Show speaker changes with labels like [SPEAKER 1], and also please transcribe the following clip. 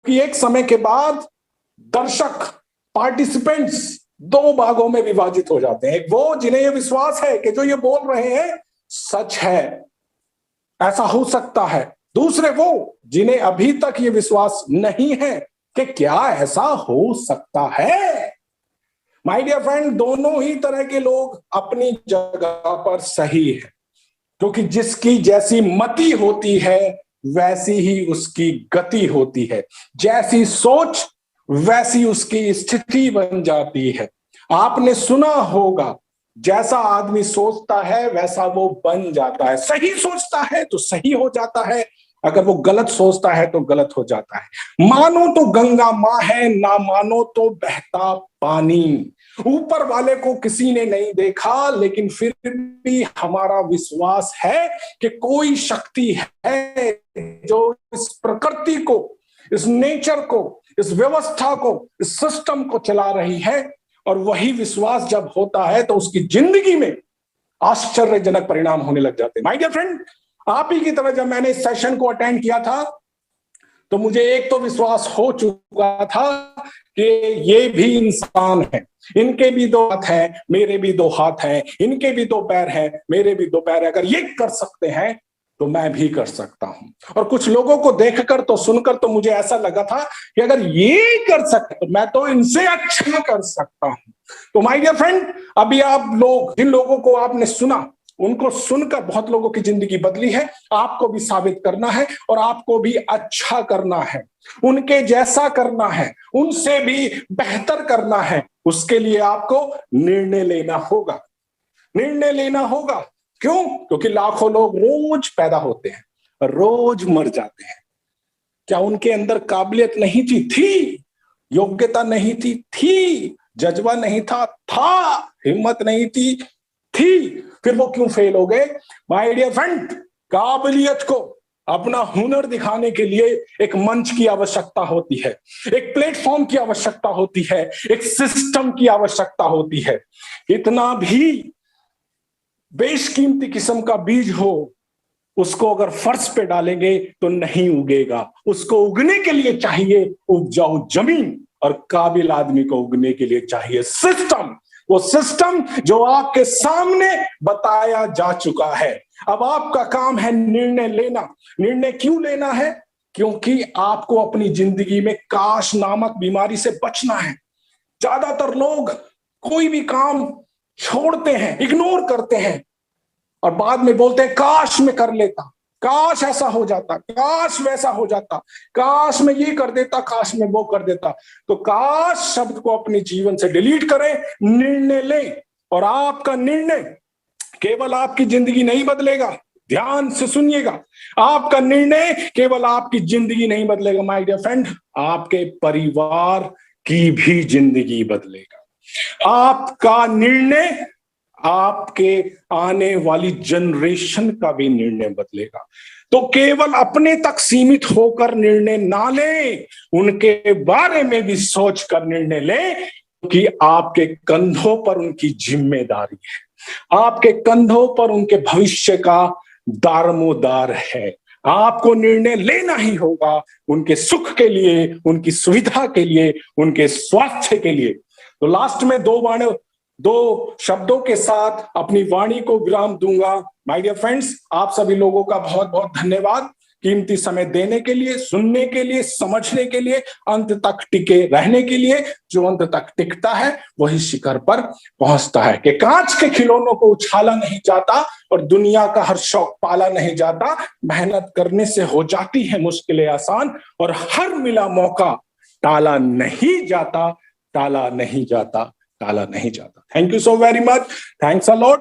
[SPEAKER 1] कि एक समय के बाद दर्शक, पार्टिसिपेंट्स दो भागों में विभाजित हो जाते हैं। एक वो जिन्हें यह विश्वास है कि जो ये बोल रहे हैं सच है, ऐसा हो सकता है। दूसरे वो जिन्हें अभी तक ये विश्वास नहीं है कि क्या ऐसा हो सकता है। माय डियर फ्रेंड, दोनों ही तरह के लोग अपनी जगह पर सही है, क्योंकि जिसकी जैसी मति होती है वैसी ही उसकी गति होती है, जैसी सोच वैसी उसकी स्थिति बन जाती है। आपने सुना होगा, जैसा आदमी सोचता है वैसा वो बन जाता है। सही सोचता है तो सही हो जाता है, अगर वो गलत सोचता है तो गलत हो जाता है। मानो तो गंगा माँ है, ना मानो तो बहता पानी। ऊपर वाले को किसी ने नहीं देखा, लेकिन फिर भी हमारा विश्वास है कि कोई शक्ति है जो इस प्रकृति को, इस नेचर को, इस व्यवस्था को, इस सिस्टम को चला रही है। और वही विश्वास जब होता है तो उसकी जिंदगी में आश्चर्यजनक परिणाम होने लग जाते हैं। माय डियर फ्रेंड, आप ही की तरह जब मैंने इस सेशन को अटेंड किया था तो मुझे एक तो विश्वास हो चुका था कि ये भी इंसान है, इनके भी दो हाथ हैं, मेरे भी दो हाथ हैं, इनके भी दो पैर हैं, मेरे भी दो पैर हैं। अगर ये कर सकते हैं तो मैं भी कर सकता हूं। और कुछ लोगों को देखकर तो सुनकर तो मुझे ऐसा लगा था कि अगर ये कर सकते तो मैं तो इनसे अच्छा कर सकता हूं। तो माय डियर फ्रेंड, अभी आप लोग, जिन लोगों को आपने सुना, उनको सुनकर बहुत लोगों की जिंदगी बदली है। आपको भी साबित करना है और आपको भी अच्छा करना है, उनके जैसा करना है, उनसे भी बेहतर करना है। उसके लिए आपको निर्णय लेना होगा, निर्णय लेना होगा। क्यों? क्योंकि लाखों लोग रोज पैदा होते हैं, रोज मर जाते हैं। क्या उनके अंदर काबिलियत नहीं थी, योग्यता नहीं थी, जज्बा नहीं था, हिम्मत नहीं थी, फिर वो क्यों फेल हो गए? माय डियर फ्रेंड, काबिलियत को, अपना हुनर दिखाने के लिए एक मंच की आवश्यकता होती है, एक प्लेटफॉर्म की आवश्यकता होती है, एक सिस्टम की आवश्यकता होती है। इतना भी बेशकीमती किस्म का बीज हो, उसको अगर फर्श पे डालेंगे तो नहीं उगेगा। उसको उगने के लिए चाहिए उपजाऊ जमीन, और काबिल आदमी को उगने के लिए चाहिए सिस्टम। वो सिस्टम जो आपके सामने बताया जा चुका है। अब आपका काम है निर्णय लेना। निर्णय क्यों लेना है? क्योंकि आपको अपनी जिंदगी में काश नामक बीमारी से बचना है। ज्यादातर लोग कोई भी काम छोड़ते हैं, इग्नोर करते हैं और बाद में बोलते हैं काश मैं कर लेता, काश ऐसा हो जाता, काश वैसा हो जाता, काश मैं ये कर देता, काश मैं वो कर देता। तो काश शब्द को अपने जीवन से डिलीट करें, निर्णय लें। और आपका निर्णय केवल आपकी जिंदगी नहीं बदलेगा, ध्यान से सुनिएगा, आपका निर्णय केवल आपकी जिंदगी नहीं बदलेगा माय डियर फ्रेंड, आपके परिवार की भी जिंदगी बदलेगा। आपका निर्णय आपके आने वाली जनरेशन का भी निर्णय बदलेगा। तो केवल अपने तक सीमित होकर निर्णय ना लें, उनके बारे में भी सोच कर निर्णय लें, क्योंकि आपके कंधों पर उनकी जिम्मेदारी है, आपके कंधों पर उनके भविष्य का दारोमदार है। आपको निर्णय लेना ही होगा, उनके सुख के लिए, उनकी सुविधा के लिए, उनके स्वास्थ्य के लिए। तो लास्ट में दो शब्दों के साथ अपनी वाणी को विराम दूंगा। माय डियर फ्रेंड्स, आप सभी लोगों का बहुत बहुत धन्यवाद, कीमती समय देने के लिए, सुनने के लिए, समझने के लिए, अंत तक टिके रहने के लिए। जो अंत तक टिकता है वही शिखर पर पहुंचता है। कि कांच के खिलौनों को उछाला नहीं जाता और दुनिया का हर शौक पाला नहीं जाता। मेहनत करने से हो जाती है मुश्किलें आसान, और हर मिला मौका टाला नहीं जाता, टाला नहीं जाता, टाला नहीं जाता। Thank you so very much, thanks a lot.